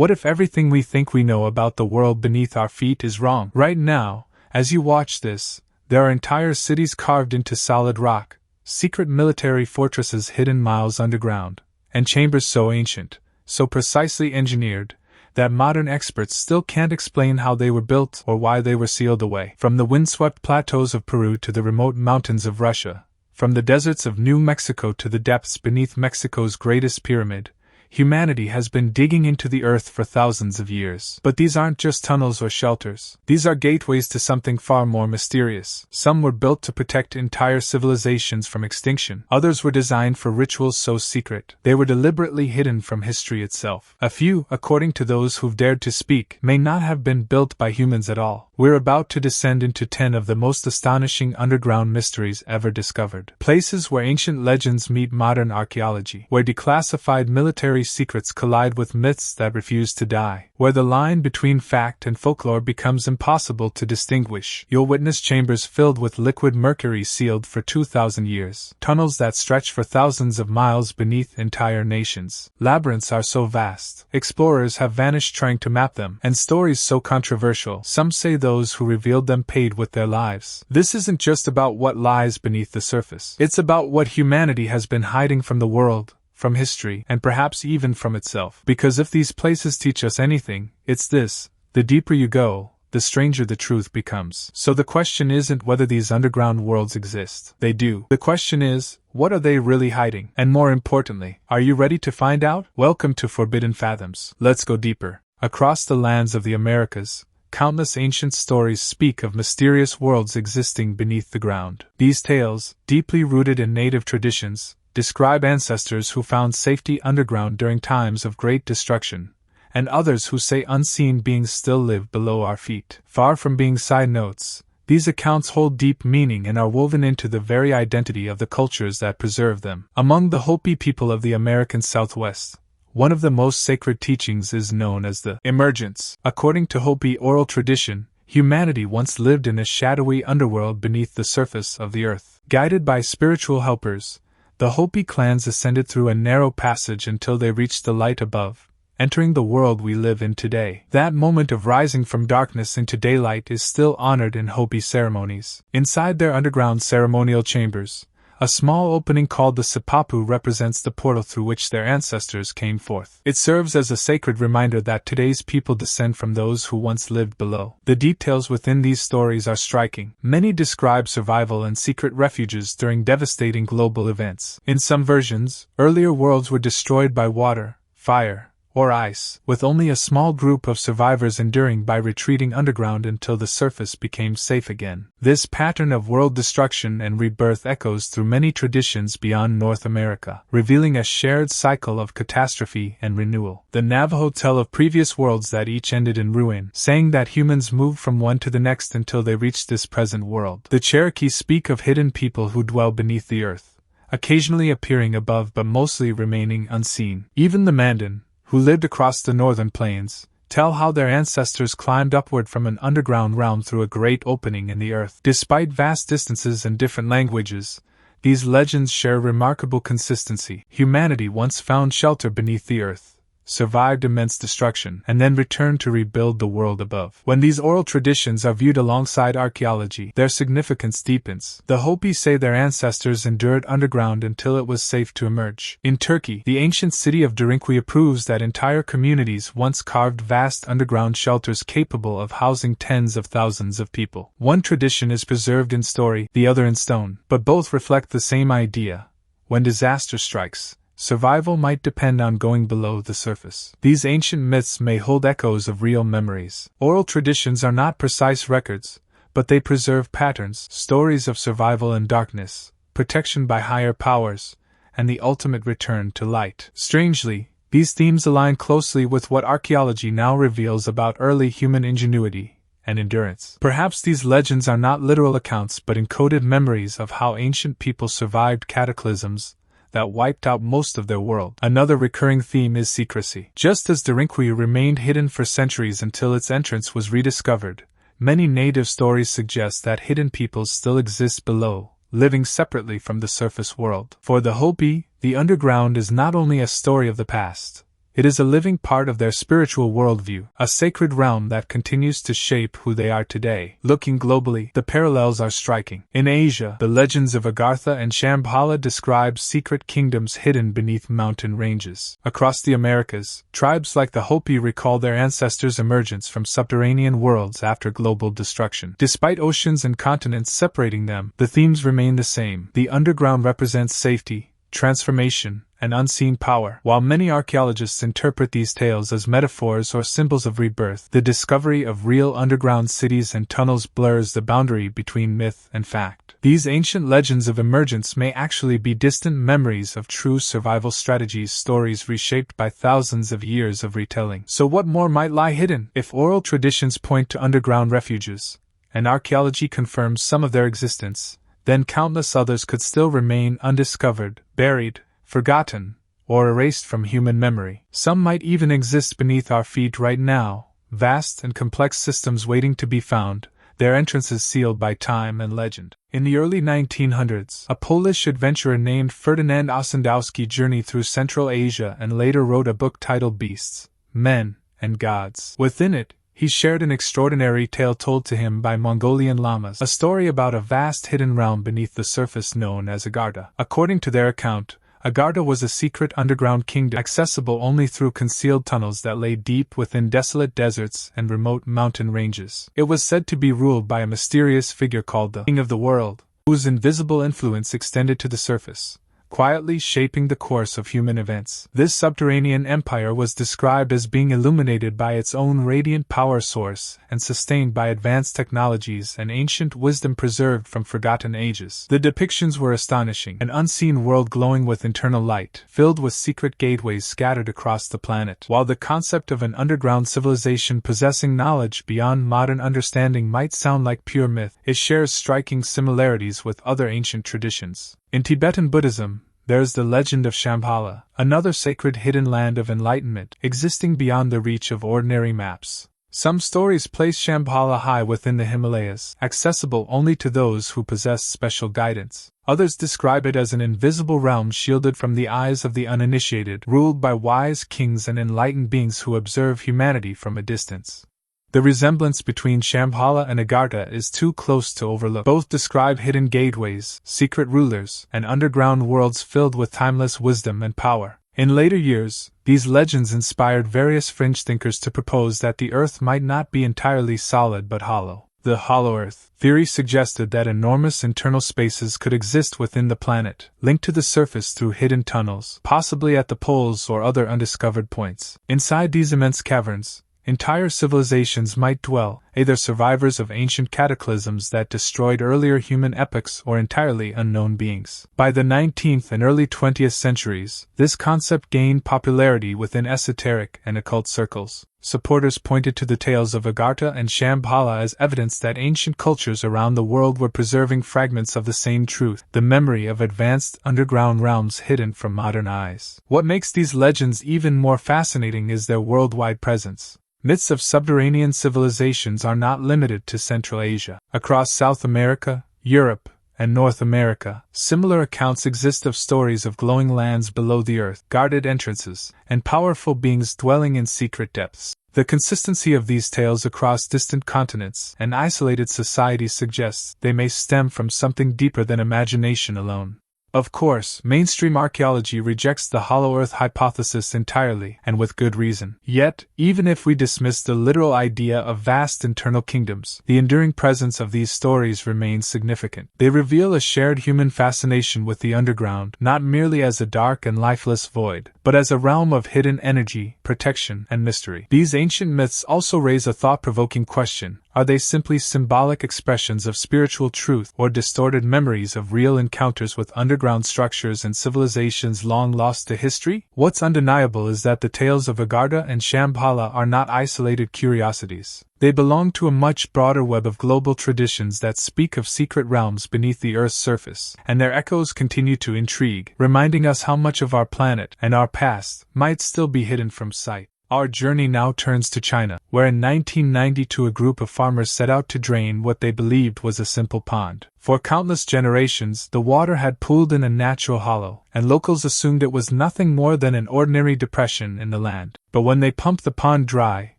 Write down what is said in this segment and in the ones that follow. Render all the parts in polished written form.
What if everything we think we know about the world beneath our feet is wrong? Right now, as you watch this, there are entire cities carved into solid rock, secret military fortresses hidden miles underground, and chambers so ancient, so precisely engineered, that modern experts still can't explain how they were built or why they were sealed away. From the windswept plateaus of Peru to the remote mountains of Russia, from the deserts of New Mexico to the depths beneath Mexico's greatest pyramid, humanity has been digging into the earth for thousands of years. But these aren't just tunnels or shelters. These are gateways to something far more mysterious. Some were built to protect entire civilizations from extinction. Others were designed for rituals so secret they were deliberately hidden from history itself. A few, according to those who've dared to speak, may not have been built by humans at all. We're about to descend into 10 of the most astonishing underground mysteries ever discovered. Places where ancient legends meet modern archaeology, where declassified military secrets collide with myths that refuse to die, where the line between fact and folklore becomes impossible to distinguish. You'll witness chambers filled with liquid mercury sealed for 2,000 years, tunnels that stretch for thousands of miles beneath entire nations. Labyrinths are so vast, explorers have vanished trying to map them, and stories so controversial, some say those who revealed them paid with their lives. This isn't just about what lies beneath the surface. It's about what humanity has been hiding from the world, from history, and perhaps even from itself. Because if these places teach us anything, it's this: the deeper you go, the stranger the truth becomes. So the question isn't whether these underground worlds exist. They do. The question is, what are they really hiding? And more importantly, are you ready to find out? Welcome to Forbidden Fathoms. Let's go deeper. Across the lands of the Americas, countless ancient stories speak of mysterious worlds existing beneath the ground. These tales, deeply rooted in native traditions, describe ancestors who found safety underground during times of great destruction, and others who say unseen beings still live below our feet. Far from being side notes, these accounts hold deep meaning and are woven into the very identity of the cultures that preserve them. Among the Hopi people of the American Southwest, one of the most sacred teachings is known as the emergence. According to Hopi oral tradition, humanity once lived in a shadowy underworld beneath the surface of the earth. Guided by spiritual helpers, the Hopi clans ascended through a narrow passage until they reached the light above, entering the world we live in today. That moment of rising from darkness into daylight is still honored in Hopi ceremonies. Inside their underground ceremonial chambers, a small opening called the Sipapu represents the portal through which their ancestors came forth. It serves as a sacred reminder that today's people descend from those who once lived below. The details within these stories are striking. Many describe survival in secret refuges during devastating global events. In some versions, earlier worlds were destroyed by water, fire, or ice, with only a small group of survivors enduring by retreating underground until the surface became safe again. This pattern of world destruction and rebirth echoes through many traditions beyond North America, revealing a shared cycle of catastrophe and renewal. The Navajo tell of previous worlds that each ended in ruin, saying that humans moved from one to the next until they reached this present world. The Cherokee speak of hidden people who dwell beneath the earth, occasionally appearing above but mostly remaining unseen. Even the Mandan, who lived across the northern plains, tell how their ancestors climbed upward from an underground realm through a great opening in the earth. Despite vast distances and different languages, these legends share remarkable consistency. Humanity once found shelter beneath the earth, survived immense destruction, and then returned to rebuild the world above. When these oral traditions are viewed alongside archaeology, their significance deepens. The Hopi say their ancestors endured underground until it was safe to emerge. In Turkey, the ancient city of Derinkuyu proves that entire communities once carved vast underground shelters capable of housing tens of thousands of people. One tradition is preserved in story, the other in stone, but both reflect the same idea: when disaster strikes, survival might depend on going below the surface. These ancient myths may hold echoes of real memories. Oral traditions are not precise records, but they preserve patterns, stories of survival in darkness, protection by higher powers, and the ultimate return to light. Strangely, these themes align closely with what archaeology now reveals about early human ingenuity and endurance. Perhaps these legends are not literal accounts but encoded memories of how ancient people survived cataclysms that wiped out most of their world. Another recurring theme is secrecy. Just as Derinkuyu remained hidden for centuries until its entrance was rediscovered, many native stories suggest that hidden peoples still exist below, living separately from the surface world. For the Hopi, the underground is not only a story of the past, It is a living part of their spiritual worldview, a sacred realm that continues to shape who they are today. Looking globally, the parallels are striking. In Asia, the legends of Agartha and Shambhala describe secret kingdoms hidden beneath mountain ranges. Across the Americas, tribes like the Hopi recall their ancestors' emergence from subterranean worlds after global destruction. Despite oceans and continents separating them, the themes remain the same. The underground represents safety, transformation, and unseen power. While many archaeologists interpret these tales as metaphors or symbols of rebirth, the discovery of real underground cities and tunnels blurs the boundary between myth and fact. These ancient legends of emergence may actually be distant memories of true survival strategies, stories reshaped by thousands of years of retelling. So what more might lie hidden? If oral traditions point to underground refuges, and archaeology confirms some of their existence, then countless others could still remain undiscovered, buried, forgotten, or erased from human memory. Some might even exist beneath our feet right now, vast and complex systems waiting to be found, their entrances sealed by time and legend. In the early 1900s, a Polish adventurer named Ferdynand Ossendowski journeyed through Central Asia and later wrote a book titled Beasts, Men, and Gods. Within it, he shared an extraordinary tale told to him by Mongolian lamas, a story about a vast hidden realm beneath the surface known as Agartha. According to their account, Agartha was a secret underground kingdom accessible only through concealed tunnels that lay deep within desolate deserts and remote mountain ranges. It was said to be ruled by a mysterious figure called the King of the World, whose invisible influence extended to the surface, quietly shaping the course of human events. This subterranean empire was described as being illuminated by its own radiant power source and sustained by advanced technologies and ancient wisdom preserved from forgotten ages. The depictions were astonishing, an unseen world glowing with internal light, filled with secret gateways scattered across the planet. While the concept of an underground civilization possessing knowledge beyond modern understanding might sound like pure myth, it shares striking similarities with other ancient traditions. In Tibetan Buddhism, there is the legend of Shambhala, another sacred hidden land of enlightenment, existing beyond the reach of ordinary maps. Some stories place Shambhala high within the Himalayas, accessible only to those who possess special guidance. Others describe it as an invisible realm shielded from the eyes of the uninitiated, ruled by wise kings and enlightened beings who observe humanity from a distance. The resemblance between Shambhala and Agartha is too close to overlook. Both describe hidden gateways, secret rulers, and underground worlds filled with timeless wisdom and power. In later years, these legends inspired various fringe thinkers to propose that the Earth might not be entirely solid but hollow. The hollow Earth theory suggested that enormous internal spaces could exist within the planet, linked to the surface through hidden tunnels, possibly at the poles or other undiscovered points. Inside these immense caverns, entire civilizations might dwell, either survivors of ancient cataclysms that destroyed earlier human epochs or entirely unknown beings. By the 19th and early 20th centuries, this concept gained popularity within esoteric and occult circles. Supporters pointed to the tales of Agartha and Shambhala as evidence that ancient cultures around the world were preserving fragments of the same truth, the memory of advanced underground realms hidden from modern eyes. What makes these legends even more fascinating is their worldwide presence. Myths of subterranean civilizations are not limited to Central Asia. Across South America, Europe, and North America, similar accounts exist of stories of glowing lands below the earth, guarded entrances, and powerful beings dwelling in secret depths. The consistency of these tales across distant continents and isolated societies suggests they may stem from something deeper than imagination alone. Of course, mainstream archaeology rejects the hollow earth hypothesis entirely, and with good reason. Yet, even if we dismiss the literal idea of vast internal kingdoms, the enduring presence of these stories remains significant. They reveal a shared human fascination with the underground, not merely as a dark and lifeless void, but as a realm of hidden energy, protection, and mystery. These ancient myths also raise a thought-provoking question. Are they simply symbolic expressions of spiritual truth or distorted memories of real encounters with underground structures and civilizations long lost to history? What's undeniable is that the tales of Agartha and Shambhala are not isolated curiosities. They belong to a much broader web of global traditions that speak of secret realms beneath the Earth's surface, and their echoes continue to intrigue, reminding us how much of our planet and our past might still be hidden from sight. Our journey now turns to China, where in 1992 a group of farmers set out to drain what they believed was a simple pond. For countless generations, the water had pooled in a natural hollow, and locals assumed it was nothing more than an ordinary depression in the land. But when they pumped the pond dry,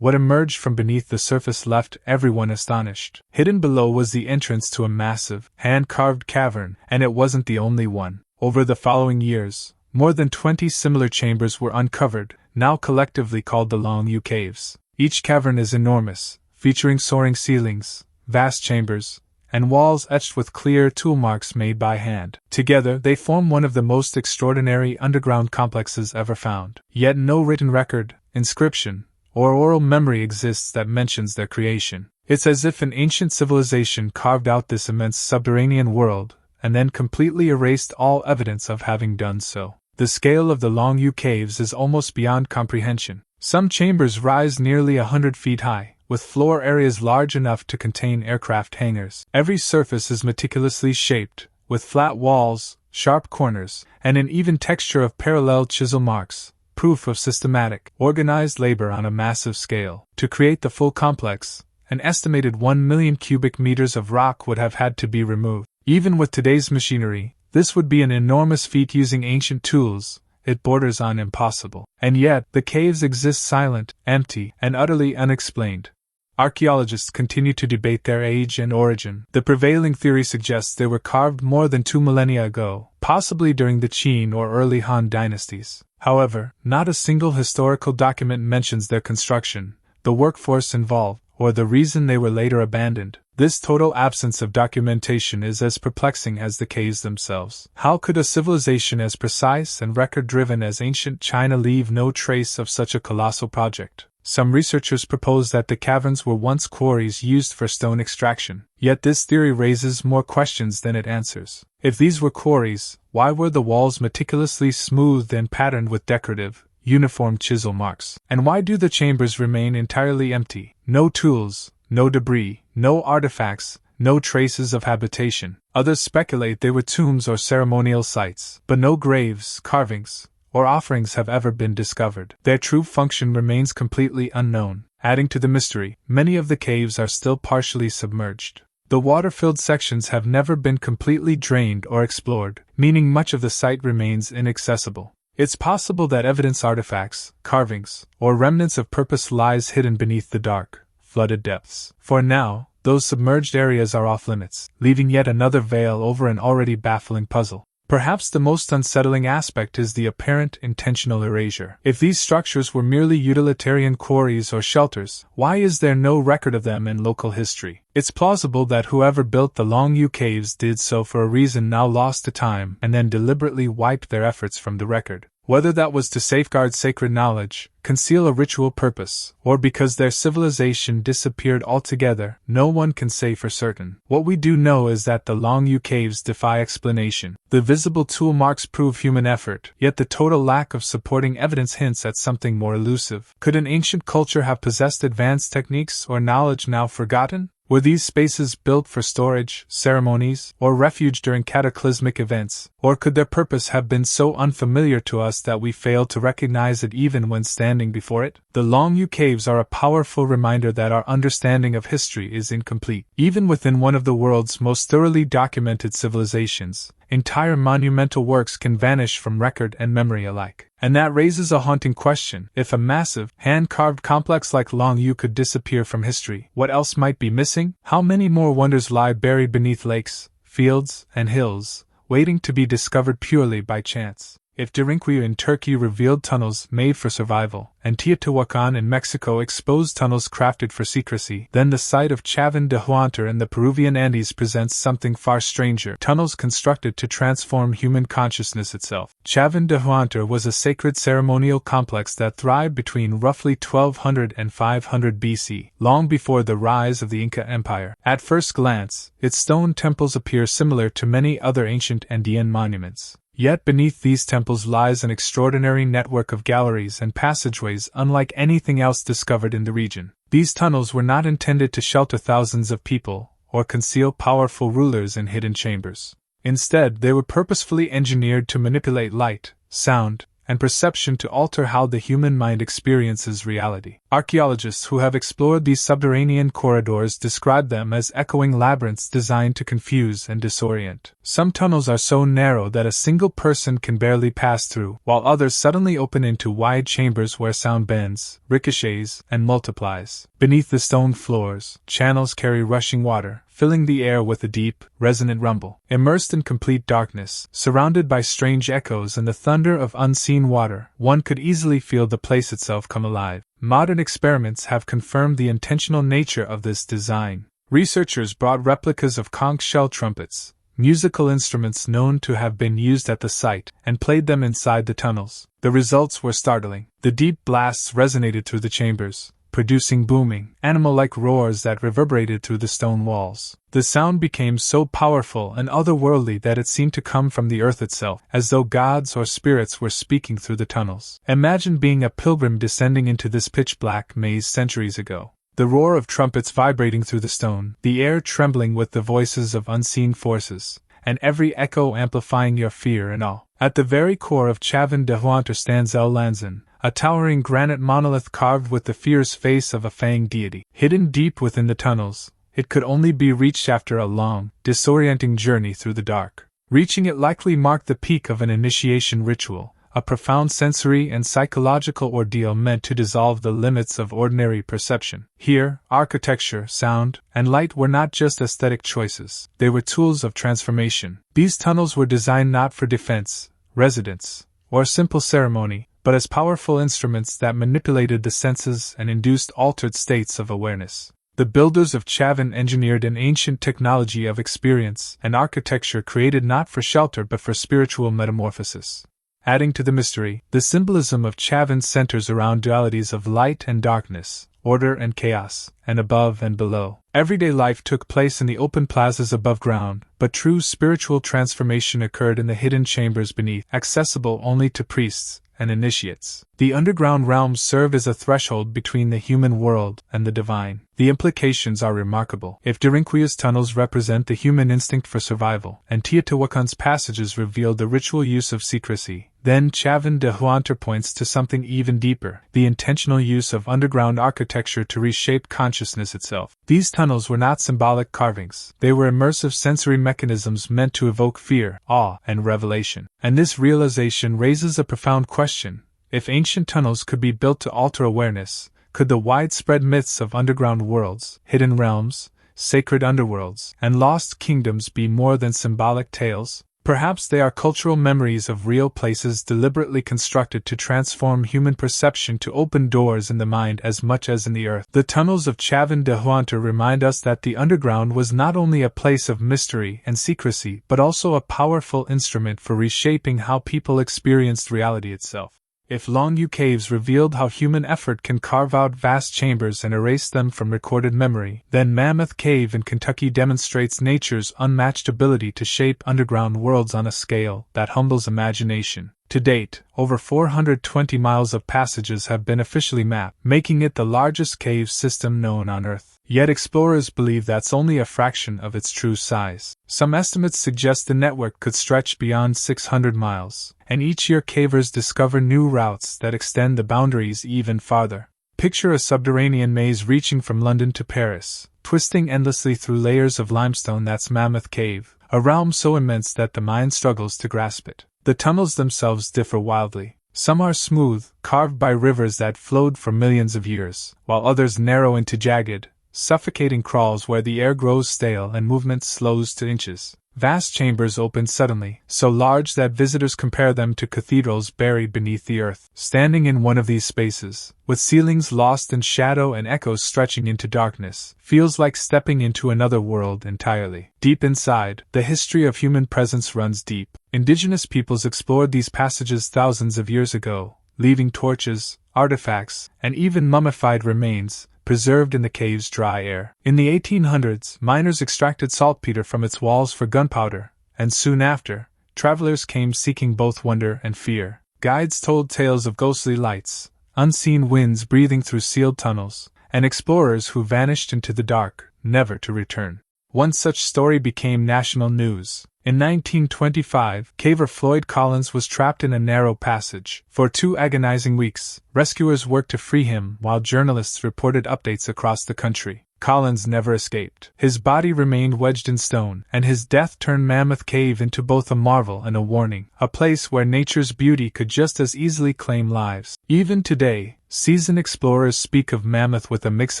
what emerged from beneath the surface left everyone astonished. Hidden below was the entrance to a massive, hand-carved cavern, and it wasn't the only one. Over the following years, more than 20 similar chambers were uncovered, now collectively called the Longyu Caves. Each cavern is enormous, featuring soaring ceilings, vast chambers, and walls etched with clear tool marks made by hand. Together, they form one of the most extraordinary underground complexes ever found. Yet no written record, inscription, or oral memory exists that mentions their creation. It's as if an ancient civilization carved out this immense subterranean world, and then completely erased all evidence of having done so. The scale of the Longyu Caves is almost beyond comprehension. Some chambers rise nearly 100 feet high, with floor areas large enough to contain aircraft hangars. Every surface is meticulously shaped, with flat walls, sharp corners, and an even texture of parallel chisel marks, proof of systematic, organized labor on a massive scale. To create the full complex, an estimated 1 million cubic meters of rock would have had to be removed. Even with today's machinery, this would be an enormous feat using ancient tools. It borders on impossible. And yet, the caves exist silent, empty, and utterly unexplained. Archaeologists continue to debate their age and origin. The prevailing theory suggests they were carved more than 2 millennia ago, possibly during the Qin or early Han dynasties. However, not a single historical document mentions their construction, the workforce involved, or the reason they were later abandoned. This total absence of documentation is as perplexing as the caves themselves. How could a civilization as precise and record-driven as ancient China leave no trace of such a colossal project? Some researchers propose that the caverns were once quarries used for stone extraction, yet this theory raises more questions than it answers. If these were quarries, why were the walls meticulously smoothed and patterned with decorative, uniform chisel marks? And why do the chambers remain entirely empty? No tools, no debris, no artifacts, no traces of habitation. Others speculate they were tombs or ceremonial sites, but no graves, carvings, or offerings have ever been discovered. Their true function remains completely unknown. Adding to the mystery, many of the caves are still partially submerged. The water-filled sections have never been completely drained or explored, meaning much of the site remains inaccessible. It's possible that evidence, artifacts, carvings, or remnants of purpose lies hidden beneath the dark, flooded depths. For now, those submerged areas are off-limits, leaving yet another veil over an already baffling puzzle. Perhaps the most unsettling aspect is the apparent intentional erasure. If these structures were merely utilitarian quarries or shelters, why is there no record of them in local history? It's plausible that whoever built the Longyu Caves did so for a reason now lost to time and then deliberately wiped their efforts from the record. Whether that was to safeguard sacred knowledge, conceal a ritual purpose, or because their civilization disappeared altogether, no one can say for certain. What we do know is that the Longyu Caves defy explanation. The visible tool marks prove human effort, yet the total lack of supporting evidence hints at something more elusive. Could an ancient culture have possessed advanced techniques or knowledge now forgotten? Were these spaces built for storage, ceremonies, or refuge during cataclysmic events, or could their purpose have been so unfamiliar to us that we fail to recognize it even when standing before it? The Longyu Caves are a powerful reminder that our understanding of history is incomplete. Even within one of the world's most thoroughly documented civilizations, entire monumental works can vanish from record and memory alike. And that raises a haunting question. If a massive, hand-carved complex like Longyu could disappear from history, what else might be missing? How many more wonders lie buried beneath lakes, fields, and hills, waiting to be discovered purely by chance? If Derinkuyu in Turkey revealed tunnels made for survival, and Teotihuacan in Mexico exposed tunnels crafted for secrecy, then the site of Chavín de Huántar in the Peruvian Andes presents something far stranger: tunnels constructed to transform human consciousness itself. Chavín de Huántar was a sacred ceremonial complex that thrived between roughly 1200 and 500 BC, long before the rise of the Inca Empire. At first glance, its stone temples appear similar to many other ancient Andean monuments. Yet beneath these temples lies an extraordinary network of galleries and passageways unlike anything else discovered in the region. These tunnels were not intended to shelter thousands of people, or conceal powerful rulers in hidden chambers. Instead, they were purposefully engineered to manipulate light, sound, and perception to alter how the human mind experiences reality. Archaeologists who have explored these subterranean corridors describe them as echoing labyrinths designed to confuse and disorient. Some tunnels are so narrow that a single person can barely pass through, while others suddenly open into wide chambers where sound bends, ricochets, and multiplies. Beneath the stone floors, channels carry rushing water, filling the air with a deep, resonant rumble. Immersed in complete darkness, surrounded by strange echoes and the thunder of unseen water, one could easily feel the place itself come alive. Modern experiments have confirmed the intentional nature of this design. Researchers brought replicas of conch shell trumpets, musical instruments known to have been used at the site, and played them inside the tunnels. The results were startling. The deep blasts resonated through the chambers, producing booming, animal-like roars that reverberated through the stone walls. The sound became so powerful and otherworldly that it seemed to come from the earth itself, as though gods or spirits were speaking through the tunnels. Imagine being a pilgrim descending into this pitch-black maze centuries ago. The roar of trumpets vibrating through the stone, the air trembling with the voices of unseen forces, and every echo amplifying your fear and awe. At the very core of Chavin de Huantar stands El Lanzan, a towering granite monolith carved with the fierce face of a fanged deity. Hidden deep within the tunnels, it could only be reached after a long, disorienting journey through the dark. Reaching it likely marked the peak of an initiation ritual, a profound sensory and psychological ordeal meant to dissolve the limits of ordinary perception. Here, architecture, sound, and light were not just aesthetic choices, they were tools of transformation. These tunnels were designed not for defense, residence, or simple ceremony, but as powerful instruments that manipulated the senses and induced altered states of awareness. The builders of Chavin engineered an ancient technology of experience and architecture created not for shelter but for spiritual metamorphosis. Adding to the mystery, the symbolism of Chavin centers around dualities of light and darkness, order and chaos, and above and below. Everyday life took place in the open plazas above ground, but true spiritual transformation occurred in the hidden chambers beneath, accessible only to priests and initiates. The underground realms served as a threshold between the human world and the divine. The implications are remarkable. If Derinquia's tunnels represent the human instinct for survival, and Teotihuacan's passages reveal the ritual use of secrecy, then Chavin de Huantar points to something even deeper, the intentional use of underground architecture to reshape consciousness itself. These tunnels were not symbolic carvings, they were immersive sensory mechanisms meant to evoke fear, awe, and revelation. And this realization raises a profound question. If ancient tunnels could be built to alter awareness, could the widespread myths of underground worlds, hidden realms, sacred underworlds, and lost kingdoms be more than symbolic tales? Perhaps they are cultural memories of real places deliberately constructed to transform human perception, to open doors in the mind as much as in the earth. The tunnels of Chavin de Huantar remind us that the underground was not only a place of mystery and secrecy, but also a powerful instrument for reshaping how people experienced reality itself. If Longu caves revealed how human effort can carve out vast chambers and erase them from recorded memory, then Mammoth Cave in Kentucky demonstrates nature's unmatched ability to shape underground worlds on a scale that humbles imagination. To date, over 420 miles of passages have been officially mapped, making it the largest cave system known on Earth. Yet explorers believe that's only a fraction of its true size. Some estimates suggest the network could stretch beyond 600 miles, and each year cavers discover new routes that extend the boundaries even farther. Picture a subterranean maze reaching from London to Paris, twisting endlessly through layers of limestone. That's Mammoth Cave, a realm so immense that the mind struggles to grasp it. The tunnels themselves differ wildly. Some are smooth, carved by rivers that flowed for millions of years, while others narrow into jagged, suffocating crawls where the air grows stale and movement slows to inches. Vast chambers open suddenly, so large that visitors compare them to cathedrals buried beneath the earth. Standing in one of these spaces, with ceilings lost in shadow and echoes stretching into darkness, feels like stepping into another world entirely. Deep inside, the history of human presence runs deep. Indigenous peoples explored these passages thousands of years ago, leaving torches, artifacts, and even mummified remains preserved in the cave's dry air. In the 1800s, miners extracted saltpeter from its walls for gunpowder, and soon after, travelers came seeking both wonder and fear. Guides told tales of ghostly lights, unseen winds breathing through sealed tunnels, and explorers who vanished into the dark, never to return. One such story became national news. In 1925, caver Floyd Collins was trapped in a narrow passage. For 2 agonizing weeks, rescuers worked to free him while journalists reported updates across the country. Collins never escaped. His body remained wedged in stone, and his death turned Mammoth Cave into both a marvel and a warning, a place where nature's beauty could just as easily claim lives. Even today, seasoned explorers speak of Mammoth with a mix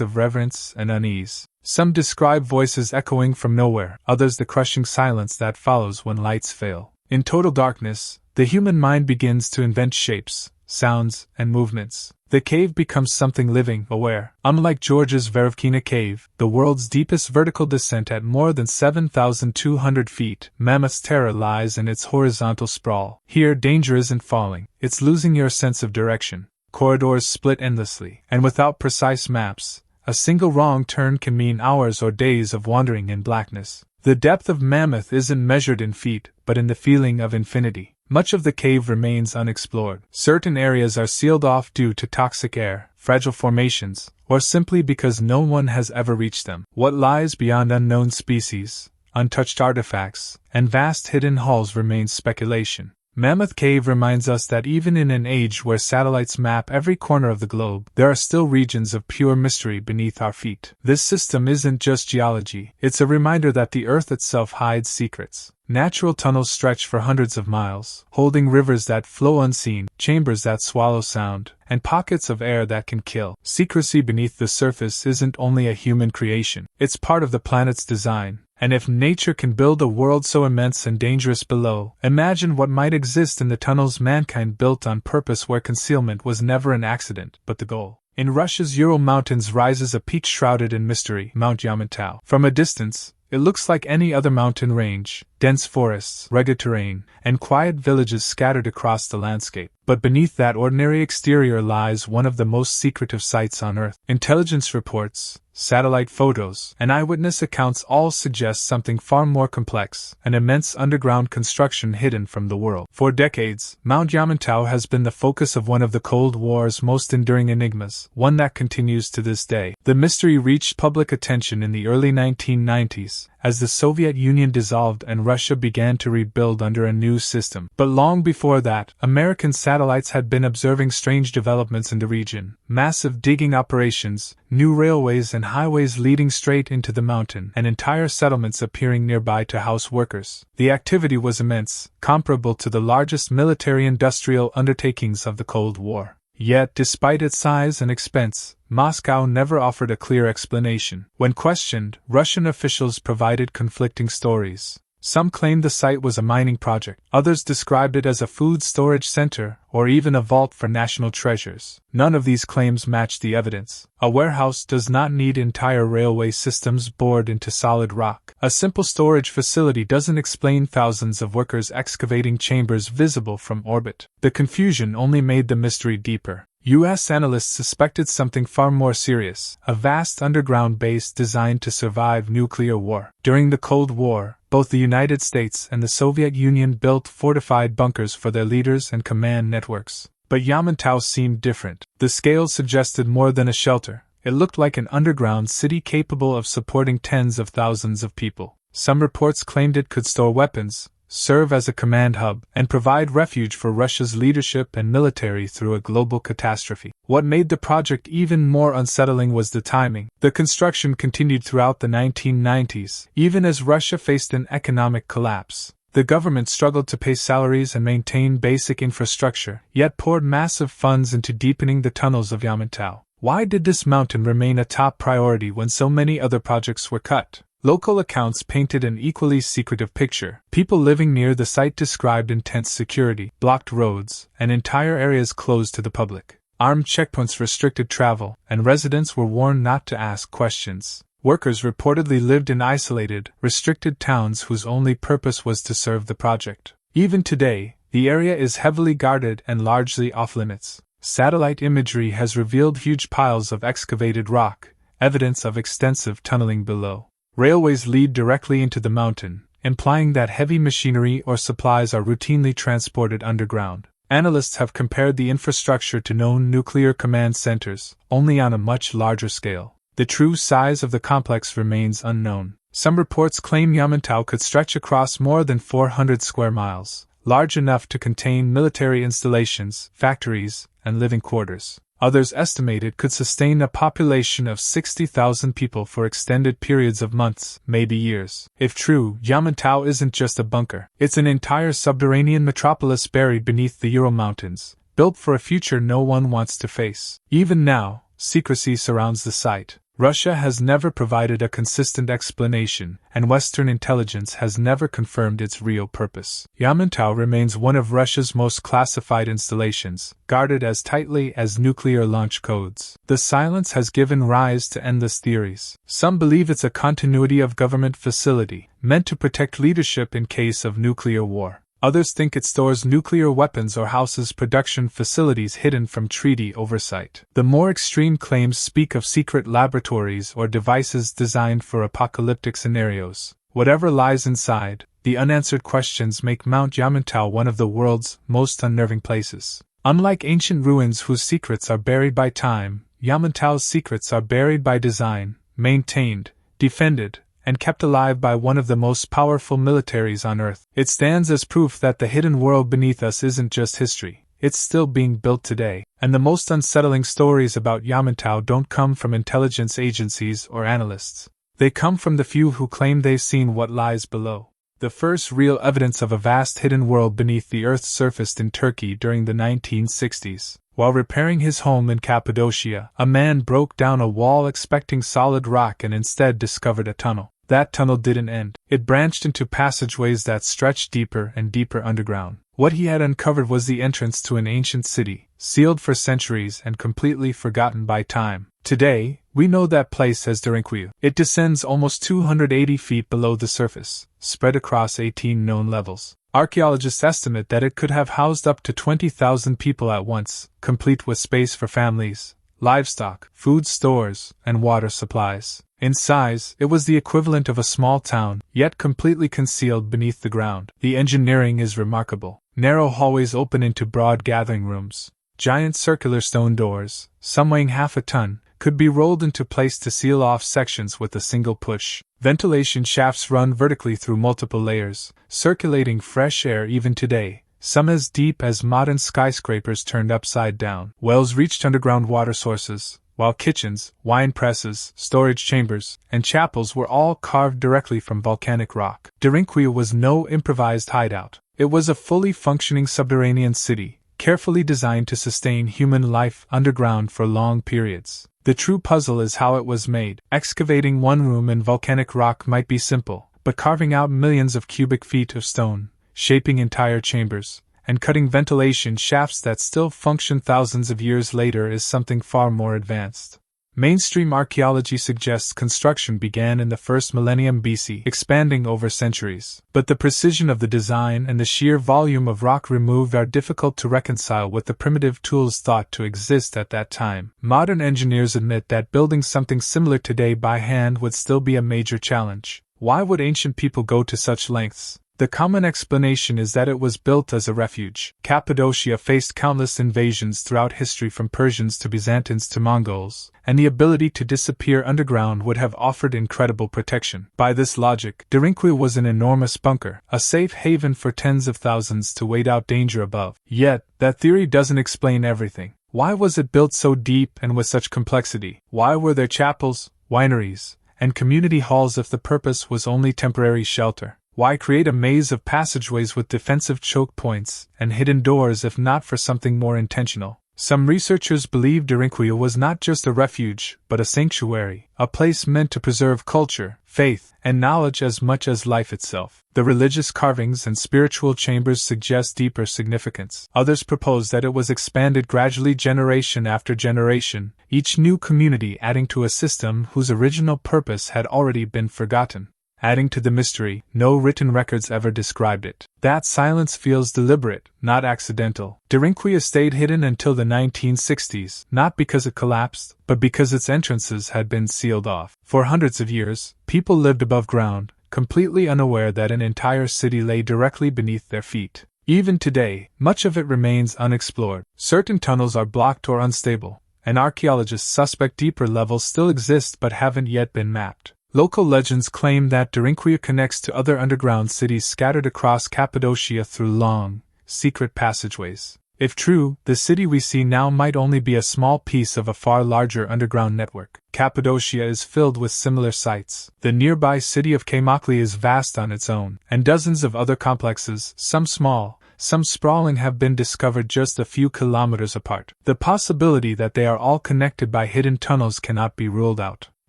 of reverence and unease. Some describe voices echoing from nowhere, others the crushing silence that follows when lights fail. In total darkness, the human mind begins to invent shapes, sounds, and movements. The cave becomes something living, aware. Unlike Georgia's Verevkina Cave, the world's deepest vertical descent at more than 7,200 feet, Mammoth's terror lies in its horizontal sprawl. Here, danger isn't falling, it's losing your sense of direction. Corridors split endlessly, and without precise maps, a single wrong turn can mean hours or days of wandering in blackness. The depth of Mammoth isn't measured in feet, but in the feeling of infinity. Much of the cave remains unexplored. Certain areas are sealed off due to toxic air, fragile formations, or simply because no one has ever reached them. What lies beyond unknown species, untouched artifacts, and vast hidden halls remains speculation. Mammoth Cave reminds us that even in an age where satellites map every corner of the globe, there are still regions of pure mystery beneath our feet. This system isn't just geology, it's a reminder that the Earth itself hides secrets. Natural tunnels stretch for hundreds of miles, holding rivers that flow unseen, chambers that swallow sound, and pockets of air that can kill. Secrecy beneath the surface isn't only a human creation, it's part of the planet's design. And if nature can build a world so immense and dangerous below, imagine what might exist in the tunnels mankind built on purpose, where concealment was never an accident, but the goal. In Russia's Ural Mountains rises a peak shrouded in mystery, Mount Yamantau. From a distance, it looks like any other mountain range: dense forests, rugged terrain, and quiet villages scattered across the landscape. But beneath that ordinary exterior lies one of the most secretive sights on Earth. Intelligence reports, satellite photos, and eyewitness accounts all suggest something far more complex: an immense underground construction hidden from the world. For decades, Mount Yamantau has been the focus of one of the Cold War's most enduring enigmas, one that continues to this day. The mystery reached public attention in the early 1990s, as the Soviet Union dissolved and Russia began to rebuild under a new system. But long before that, American satellites had been observing strange developments in the region: massive digging operations, new railways and highways leading straight into the mountain, and entire settlements appearing nearby to house workers. The activity was immense, comparable to the largest military-industrial undertakings of the Cold War. Yet, despite its size and expense, Moscow never offered a clear explanation. When questioned, Russian officials provided conflicting stories. Some claimed the site was a mining project, others described it as a food storage center, or even a vault for national treasures. None of these claims matched the evidence. A warehouse does not need entire railway systems bored into solid rock. A simple storage facility doesn't explain thousands of workers excavating chambers visible from orbit. The confusion only made the mystery deeper. U.S. analysts suspected something far more serious: a vast underground base designed to survive nuclear war. During the Cold War, both the United States and the Soviet Union built fortified bunkers for their leaders and command networks. But Yamantau seemed different. The scale suggested more than a shelter. It looked like an underground city capable of supporting tens of thousands of people. Some reports claimed it could store weapons, serve as a command hub, and provide refuge for Russia's leadership and military through a global catastrophe. What made the project even more unsettling was the timing. The construction continued throughout the 1990s, even as Russia faced an economic collapse. The government struggled to pay salaries and maintain basic infrastructure, yet poured massive funds into deepening the tunnels of Yamantau. Why did this mountain remain a top priority when so many other projects were cut? Local accounts painted an equally secretive picture. People living near the site described intense security, blocked roads, and entire areas closed to the public. Armed checkpoints restricted travel, and residents were warned not to ask questions. Workers reportedly lived in isolated, restricted towns whose only purpose was to serve the project. Even today, the area is heavily guarded and largely off-limits. Satellite imagery has revealed huge piles of excavated rock, evidence of extensive tunneling below. Railways lead directly into the mountain, implying that heavy machinery or supplies are routinely transported underground. Analysts have compared the infrastructure to known nuclear command centers, only on a much larger scale. The true size of the complex remains unknown. Some reports claim Yamantau could stretch across more than 400 square miles, large enough to contain military installations, factories, and living quarters. Others estimate it could sustain a population of 60,000 people for extended periods of months, maybe years. If true, Yamantau isn't just a bunker. It's an entire subterranean metropolis buried beneath the Ural Mountains, built for a future no one wants to face. Even now, secrecy surrounds the site. Russia has never provided a consistent explanation, and Western intelligence has never confirmed its real purpose. Yamantau remains one of Russia's most classified installations, guarded as tightly as nuclear launch codes. The silence has given rise to endless theories. Some believe it's a continuity of government facility, meant to protect leadership in case of nuclear war. Others think it stores nuclear weapons or houses production facilities hidden from treaty oversight. The more extreme claims speak of secret laboratories or devices designed for apocalyptic scenarios. Whatever lies inside, the unanswered questions make Mount Yamantau one of the world's most unnerving places. Unlike ancient ruins whose secrets are buried by time, Yamantau's secrets are buried by design, maintained, defended, and kept alive by one of the most powerful militaries on Earth. It stands as proof that the hidden world beneath us isn't just history, it's still being built today. And the most unsettling stories about Yamantau don't come from intelligence agencies or analysts. They come from the few who claim they've seen what lies below. The first real evidence of a vast hidden world beneath the Earth surfaced in Turkey during the 1960s. While repairing his home in Cappadocia, a man broke down a wall expecting solid rock and instead discovered a tunnel. That tunnel didn't end. It branched into passageways that stretched deeper and deeper underground. What he had uncovered was the entrance to an ancient city, sealed for centuries and completely forgotten by time. Today, we know that place as Derinkuyu. It descends almost 280 feet below the surface, spread across 18 known levels. Archaeologists estimate that it could have housed up to 20,000 people at once, complete with space for families, livestock, food stores, and water supplies. In size, it was the equivalent of a small town, yet completely concealed beneath the ground. The engineering is remarkable. Narrow hallways open into broad gathering rooms. Giant circular stone doors, some weighing half a ton, could be rolled into place to seal off sections with a single push. Ventilation shafts run vertically through multiple layers, circulating fresh air even today, some as deep as modern skyscrapers turned upside down. Wells reached underground water sources, while kitchens, wine presses, storage chambers, and chapels were all carved directly from volcanic rock. Derinkuyu was no improvised hideout. It was a fully functioning subterranean city, carefully designed to sustain human life underground for long periods. The true puzzle is how it was made. Excavating one room in volcanic rock might be simple, but carving out millions of cubic feet of stone, shaping entire chambers, and cutting ventilation shafts that still function thousands of years later is something far more advanced. Mainstream archaeology suggests construction began in the first millennium BC, expanding over centuries. But the precision of the design and the sheer volume of rock removed are difficult to reconcile with the primitive tools thought to exist at that time. Modern engineers admit that building something similar today by hand would still be a major challenge. Why would ancient people go to such lengths? The common explanation is that it was built as a refuge. Cappadocia faced countless invasions throughout history, from Persians to Byzantines to Mongols, and the ability to disappear underground would have offered incredible protection. By this logic, Derinkuyu was an enormous bunker, a safe haven for tens of thousands to wait out danger above. Yet, that theory doesn't explain everything. Why was it built so deep and with such complexity? Why were there chapels, wineries, and community halls if the purpose was only temporary shelter? Why create a maze of passageways with defensive choke points and hidden doors if not for something more intentional? Some researchers believe Derinkuyu was not just a refuge, but a sanctuary, a place meant to preserve culture, faith, and knowledge as much as life itself. The religious carvings and spiritual chambers suggest deeper significance. Others propose that it was expanded gradually generation after generation, each new community adding to a system whose original purpose had already been forgotten. Adding to the mystery, no written records ever described it. That silence feels deliberate, not accidental. Derinkuyu stayed hidden until the 1960s, not because it collapsed, but because its entrances had been sealed off. For hundreds of years, people lived above ground, completely unaware that an entire city lay directly beneath their feet. Even today, much of it remains unexplored. Certain tunnels are blocked or unstable, and archaeologists suspect deeper levels still exist but haven't yet been mapped. Local legends claim that Derinkuya connects to other underground cities scattered across Cappadocia through long, secret passageways. If true, the city we see now might only be a small piece of a far larger underground network. Cappadocia is filled with similar sites. The nearby city of Kaymakli is vast on its own, and dozens of other complexes, some small, some sprawling, have been discovered just a few kilometers apart. The possibility that they are all connected by hidden tunnels cannot be ruled out.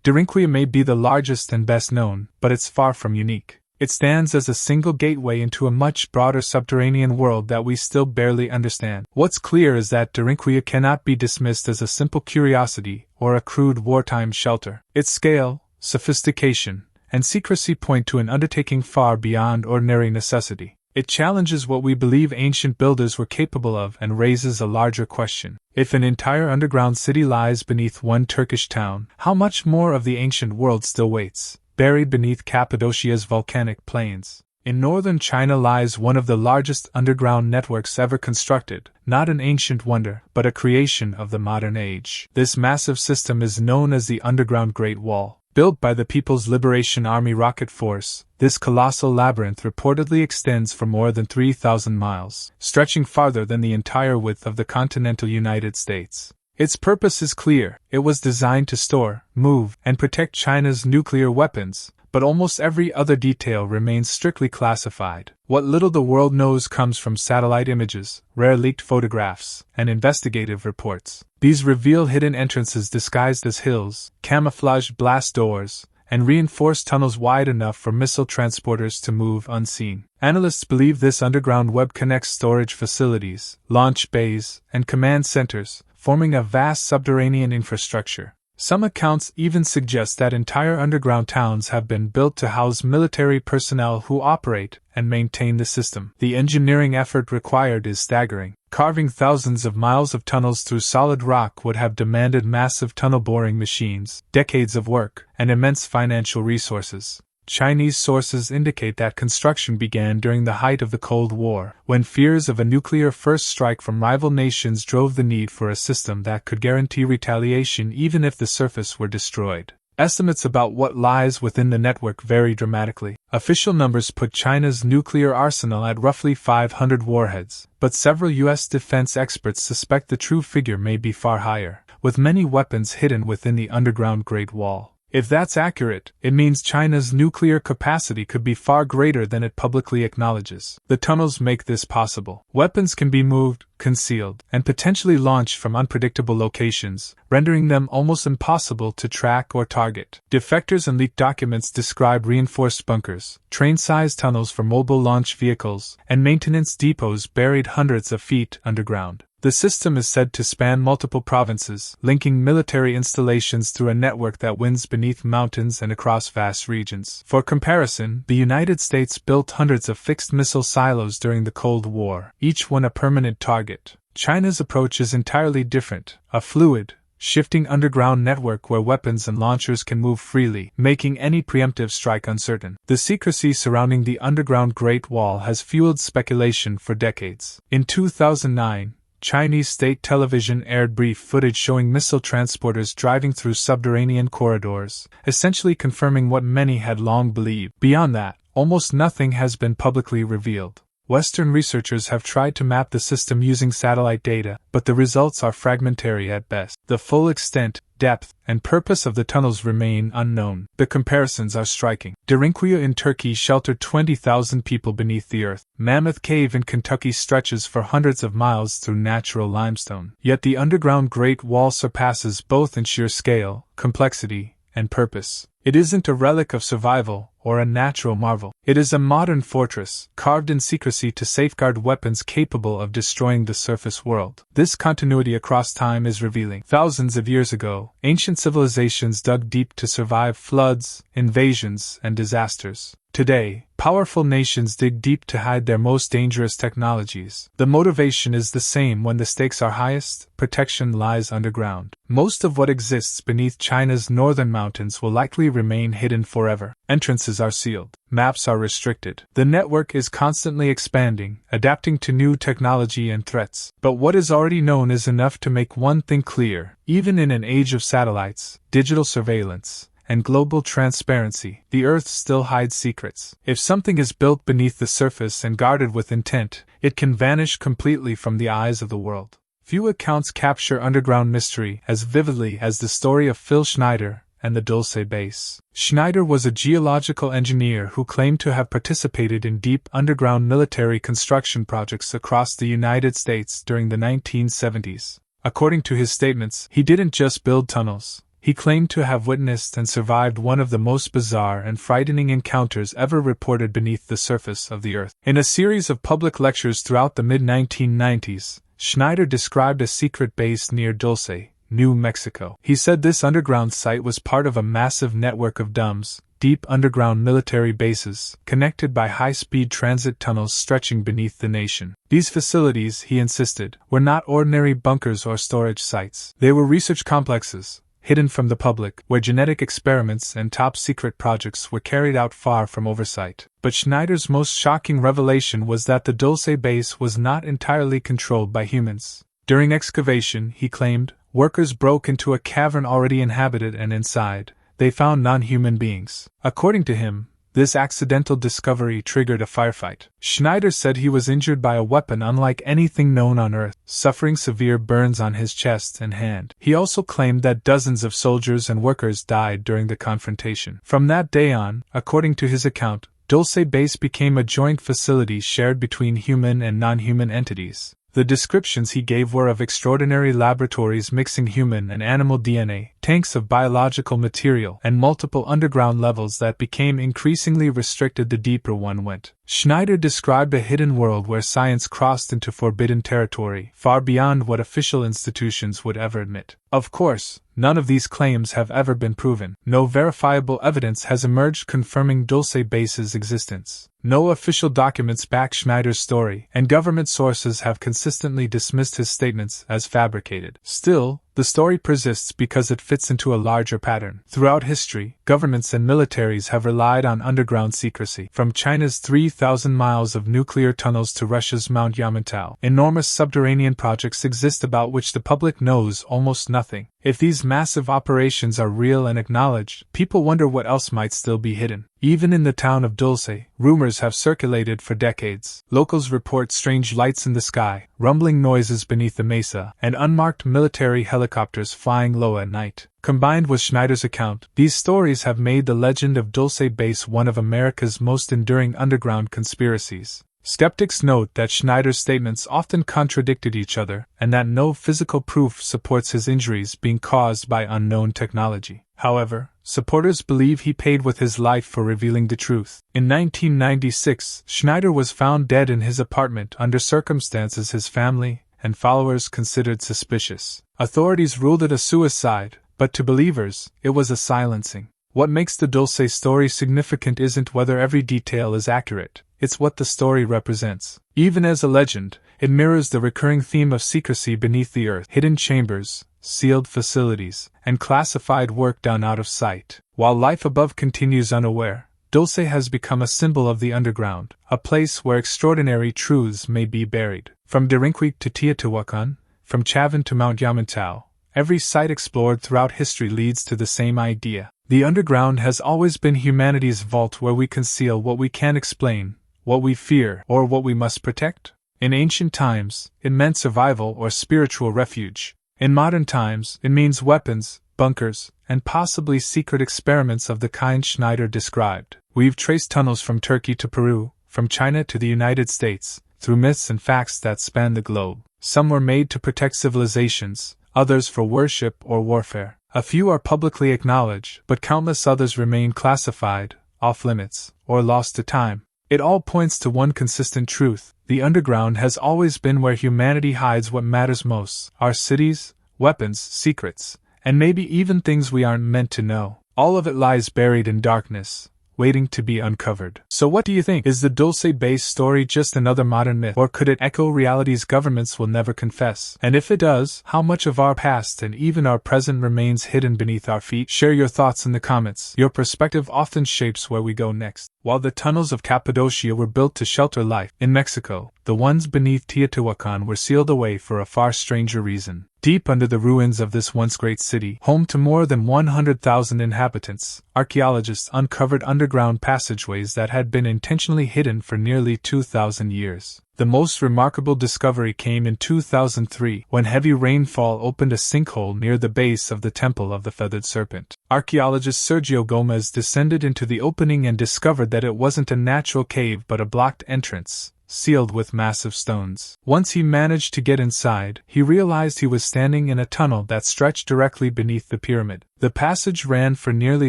Derinkuya may be the largest and best known, but it's far from unique. It stands as a single gateway into a much broader subterranean world that we still barely understand. What's clear is that Derinkuya cannot be dismissed as a simple curiosity or a crude wartime shelter. Its scale, sophistication, and secrecy point to an undertaking far beyond ordinary necessity. It challenges what we believe ancient builders were capable of and raises a larger question. If an entire underground city lies beneath one Turkish town, how much more of the ancient world still waits, buried beneath Cappadocia's volcanic plains? In northern China lies one of the largest underground networks ever constructed, not an ancient wonder, but a creation of the modern age. This massive system is known as the Underground Great Wall. Built by the People's Liberation Army Rocket Force, this colossal labyrinth reportedly extends for more than 3,000 miles, stretching farther than the entire width of the continental United States. Its purpose is clear. It was designed to store, move, and protect China's nuclear weapons, but almost every other detail remains strictly classified. What little the world knows comes from satellite images, rare leaked photographs, and investigative reports. These reveal hidden entrances disguised as hills, camouflaged blast doors, and reinforced tunnels wide enough for missile transporters to move unseen. Analysts believe this underground web connects storage facilities, launch bays, and command centers, forming a vast subterranean infrastructure. Some accounts even suggest that entire underground towns have been built to house military personnel who operate and maintain the system. The engineering effort required is staggering. Carving thousands of miles of tunnels through solid rock would have demanded massive tunnel boring machines, decades of work, and immense financial resources. Chinese sources indicate that construction began during the height of the Cold War, when fears of a nuclear first strike from rival nations drove the need for a system that could guarantee retaliation even if the surface were destroyed. Estimates about what lies within the network vary dramatically. Official numbers put China's nuclear arsenal at roughly 500 warheads, but several U.S. defense experts suspect the true figure may be far higher, with many weapons hidden within the underground Great Wall. If that's accurate, it means China's nuclear capacity could be far greater than it publicly acknowledges. The tunnels make this possible. Weapons can be moved, concealed, and potentially launched from unpredictable locations, rendering them almost impossible to track or target. Defectors and leaked documents describe reinforced bunkers, train-sized tunnels for mobile launch vehicles, and maintenance depots buried hundreds of feet underground. The system is said to span multiple provinces, linking military installations through a network that winds beneath mountains and across vast regions. For comparison, the United States built hundreds of fixed missile silos during the Cold War, each one a permanent target. China's approach is entirely different, a fluid, shifting underground network where weapons and launchers can move freely, making any preemptive strike uncertain. The secrecy surrounding the underground Great Wall has fueled speculation for decades. In 2009, Chinese state television aired brief footage showing missile transporters driving through subterranean corridors, essentially confirming what many had long believed. Beyond that, almost nothing has been publicly revealed. Western researchers have tried to map the system using satellite data, but the results are fragmentary at best. The full extent, depth, and purpose of the tunnels remain unknown. The comparisons are striking. Derinkuya in Turkey sheltered 20,000 people beneath the earth. Mammoth Cave in Kentucky stretches for hundreds of miles through natural limestone. Yet the underground Great Wall surpasses both in sheer scale, complexity, and purpose. It isn't a relic of survival or a natural marvel. It is a modern fortress, carved in secrecy to safeguard weapons capable of destroying the surface world. This continuity across time is revealing. Thousands of years ago, ancient civilizations dug deep to survive floods, invasions, and disasters. Today, powerful nations dig deep to hide their most dangerous technologies. The motivation is the same when the stakes are highest: protection lies underground. Most of what exists beneath China's northern mountains will likely remain hidden forever. Entrances are sealed. Maps are restricted. The network is constantly expanding, adapting to new technology and threats. But what is already known is enough to make one thing clear. Even in an age of satellites, digital surveillance, and global transparency. The Earth still hides secrets. If something is built beneath the surface and guarded with intent, it can vanish completely from the eyes of the world. Few accounts capture underground mystery as vividly as the story of Phil Schneider and the Dulce base. Schneider was a geological engineer who claimed to have participated in deep underground military construction projects across the United States during the 1970s. According to his statements, he didn't just build tunnels. He claimed to have witnessed and survived one of the most bizarre and frightening encounters ever reported beneath the surface of the Earth. In a series of public lectures throughout the mid-1990s, Schneider described a secret base near Dulce, New Mexico. He said this underground site was part of a massive network of DUMBs, deep underground military bases, connected by high-speed transit tunnels stretching beneath the nation. These facilities, he insisted, were not ordinary bunkers or storage sites. They were research complexes, hidden from the public, where genetic experiments and top-secret projects were carried out far from oversight. But Schneider's most shocking revelation was that the Dulce base was not entirely controlled by humans. During excavation, he claimed, workers broke into a cavern already inhabited and inside, they found non-human beings. According to him, this accidental discovery triggered a firefight. Schneider said he was injured by a weapon unlike anything known on Earth, suffering severe burns on his chest and hand. He also claimed that dozens of soldiers and workers died during the confrontation. From that day on, according to his account, Dulce Base became a joint facility shared between human and non-human entities. The descriptions he gave were of extraordinary laboratories mixing human and animal DNA, tanks of biological material, and multiple underground levels that became increasingly restricted the deeper one went. Schneider described a hidden world where science crossed into forbidden territory, far beyond what official institutions would ever admit. Of course, none of these claims have ever been proven. No verifiable evidence has emerged confirming Dulce Base's existence. No official documents back Schneider's story, and government sources have consistently dismissed his statements as fabricated. Still, the story persists because it fits into a larger pattern. Throughout history, governments and militaries have relied on underground secrecy. From China's 3,000 miles of nuclear tunnels to Russia's Mount Yamantau, enormous subterranean projects exist about which the public knows almost nothing. If these massive operations are real and acknowledged, people wonder what else might still be hidden. Even in the town of Dulce, rumors have circulated for decades. Locals report strange lights in the sky, rumbling noises beneath the mesa, and unmarked military helicopters flying low at night. Combined with Schneider's account, these stories have made the legend of Dulce Base one of America's most enduring underground conspiracies. Skeptics note that Schneider's statements often contradicted each other, and that no physical proof supports his injuries being caused by unknown technology. However, supporters believe he paid with his life for revealing the truth. In 1996, Schneider was found dead in his apartment under circumstances his family and followers considered suspicious. Authorities ruled it a suicide, but to believers, it was a silencing. What makes the Dulce story significant isn't whether every detail is accurate. It's what the story represents. Even as a legend, it mirrors the recurring theme of secrecy beneath the earth, hidden chambers, sealed facilities, and classified work done out of sight. While life above continues unaware, Dulce has become a symbol of the underground, a place where extraordinary truths may be buried. From Dirinquik to Teotihuacan, from Chavan to Mount Yamantau, every site explored throughout history leads to the same idea. The underground has always been humanity's vault where we conceal what we can't explain, what we fear, or what we must protect. In ancient times, it meant survival or spiritual refuge. In modern times, it means weapons, bunkers, and possibly secret experiments of the kind Schneider described. We've traced tunnels from Turkey to Peru, from China to the United States, through myths and facts that span the globe. Some were made to protect civilizations, others for worship or warfare. A few are publicly acknowledged, but countless others remain classified, off-limits, or lost to time. It all points to one consistent truth: the underground has always been where humanity hides what matters most: our cities, weapons, secrets, and maybe even things we aren't meant to know. All of it lies buried in darkness, waiting to be uncovered. So what do you think? Is the Dulce Base story just another modern myth, or could it echo realities governments will never confess? And if it does, how much of our past and even our present remains hidden beneath our feet? Share your thoughts in the comments. Your perspective often shapes where we go next. While the tunnels of Cappadocia were built to shelter life in Mexico, the ones beneath Teotihuacan were sealed away for a far stranger reason. Deep under the ruins of this once great city, home to more than 100,000 inhabitants, archaeologists uncovered underground passageways that had been intentionally hidden for nearly 2,000 years. The most remarkable discovery came in 2003 when heavy rainfall opened a sinkhole near the base of the Temple of the Feathered Serpent. Archaeologist Sergio Gomez descended into the opening and discovered that it wasn't a natural cave but a blocked entrance, sealed with massive stones. Once he managed to get inside, he realized he was standing in a tunnel that stretched directly beneath the pyramid. The passage ran for nearly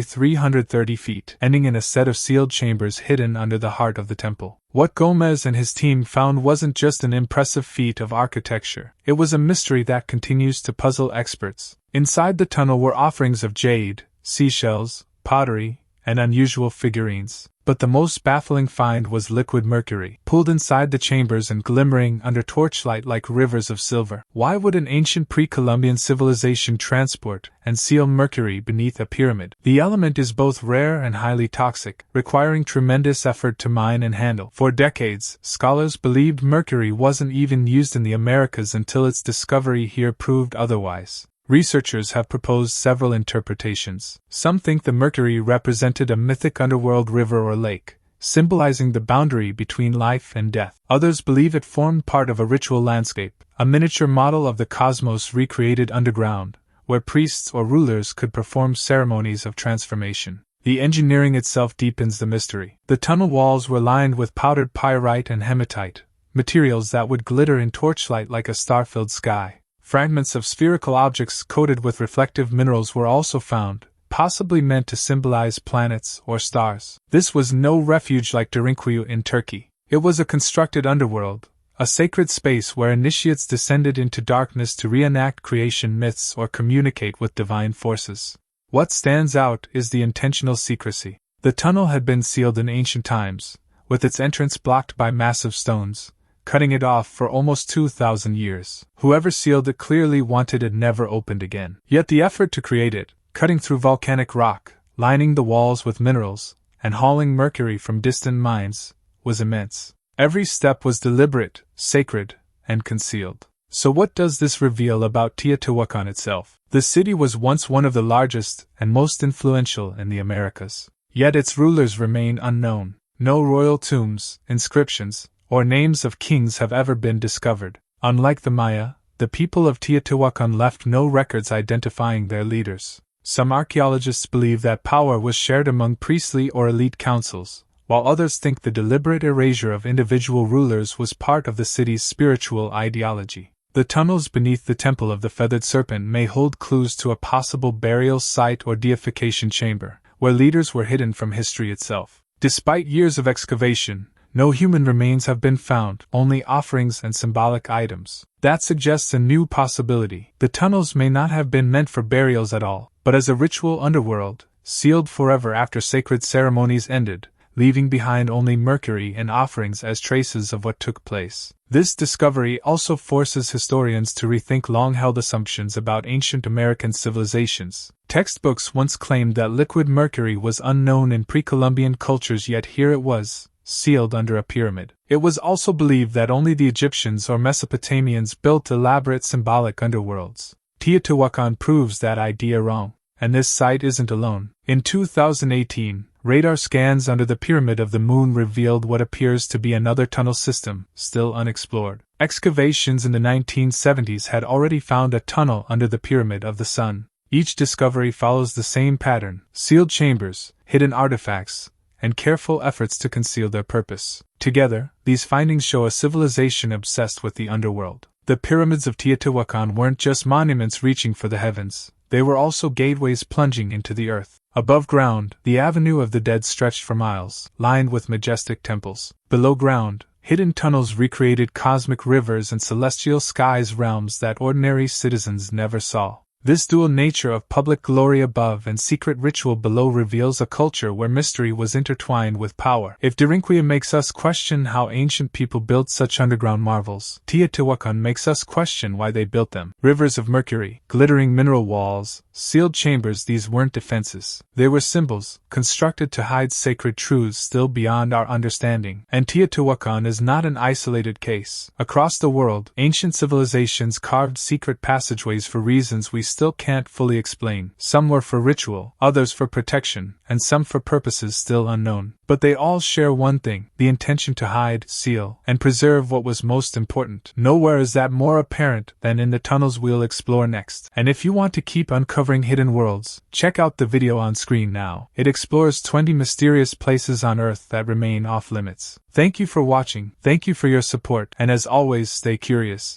330 feet, ending in a set of sealed chambers hidden under the heart of the temple. What Gomez and his team found wasn't just an impressive feat of architecture, it was a mystery that continues to puzzle experts. Inside the tunnel were offerings of jade, seashells, pottery, and unusual figurines. But the most baffling find was liquid mercury, pooled inside the chambers and glimmering under torchlight like rivers of silver. Why would an ancient pre-Columbian civilization transport and seal mercury beneath a pyramid? The element is both rare and highly toxic, requiring tremendous effort to mine and handle. For decades, scholars believed mercury wasn't even used in the Americas until its discovery here proved otherwise. Researchers have proposed several interpretations. Some think the mercury represented a mythic underworld river or lake, symbolizing the boundary between life and death. Others believe it formed part of a ritual landscape, a miniature model of the cosmos recreated underground, where priests or rulers could perform ceremonies of transformation. The engineering itself deepens the mystery. The tunnel walls were lined with powdered pyrite and hematite, materials that would glitter in torchlight like a star-filled sky. Fragments of spherical objects coated with reflective minerals were also found, possibly meant to symbolize planets or stars. This was no refuge like Derinkuyu in Turkey. It was a constructed underworld, a sacred space where initiates descended into darkness to reenact creation myths or communicate with divine forces. What stands out is the intentional secrecy. The tunnel had been sealed in ancient times, with its entrance blocked by massive stones, cutting it off for almost 2,000 years. Whoever sealed it clearly wanted it never opened again. Yet the effort to create it, cutting through volcanic rock, lining the walls with minerals, and hauling mercury from distant mines, was immense. Every step was deliberate, sacred, and concealed. So what does this reveal about Teotihuacan itself? The city was once one of the largest and most influential in the Americas. Yet its rulers remain unknown. No royal tombs, inscriptions, or names of kings have ever been discovered. Unlike the Maya, the people of Teotihuacan left no records identifying their leaders. Some archaeologists believe that power was shared among priestly or elite councils, while others think the deliberate erasure of individual rulers was part of the city's spiritual ideology. The tunnels beneath the Temple of the Feathered Serpent may hold clues to a possible burial site or deification chamber, where leaders were hidden from history itself. Despite years of excavation, no human remains have been found, only offerings and symbolic items. That suggests a new possibility. The tunnels may not have been meant for burials at all, but as a ritual underworld, sealed forever after sacred ceremonies ended, leaving behind only mercury and offerings as traces of what took place. This discovery also forces historians to rethink long-held assumptions about ancient American civilizations. Textbooks once claimed that liquid mercury was unknown in pre-Columbian cultures, yet here it was, sealed under a pyramid. It was also believed that only the Egyptians or Mesopotamians built elaborate symbolic underworlds. Teotihuacan proves that idea wrong, and this site isn't alone. In 2018, radar scans under the Pyramid of the Moon revealed what appears to be another tunnel system, still unexplored. Excavations in the 1970s had already found a tunnel under the Pyramid of the Sun. Each discovery follows the same pattern: sealed chambers, hidden artifacts, and careful efforts to conceal their purpose. Together, these findings show a civilization obsessed with the underworld. The pyramids of Teotihuacan weren't just monuments reaching for the heavens, they were also gateways plunging into the earth. Above ground, the Avenue of the Dead stretched for miles, lined with majestic temples. Below ground, hidden tunnels recreated cosmic rivers and celestial skies, realms that ordinary citizens never saw. This dual nature of public glory above and secret ritual below reveals a culture where mystery was intertwined with power. If Teotihuacan makes us question how ancient people built such underground marvels, Teotihuacan makes us question why they built them. Rivers of mercury, glittering mineral walls, sealed chambers, these weren't defenses. They were symbols, constructed to hide sacred truths still beyond our understanding. And Teotihuacan is not an isolated case. Across the world, ancient civilizations carved secret passageways for reasons we still can't fully explain. Some were for ritual, others for protection, and some for purposes still unknown. But they all share one thing: the intention to hide, seal, and preserve what was most important. Nowhere is that more apparent than in the tunnels we'll explore next. And if you want to keep uncovering hidden worlds, check out the video on screen now. It explores 20 mysterious places on Earth that remain off limits. Thank you for watching, thank you for your support, and as always, stay curious.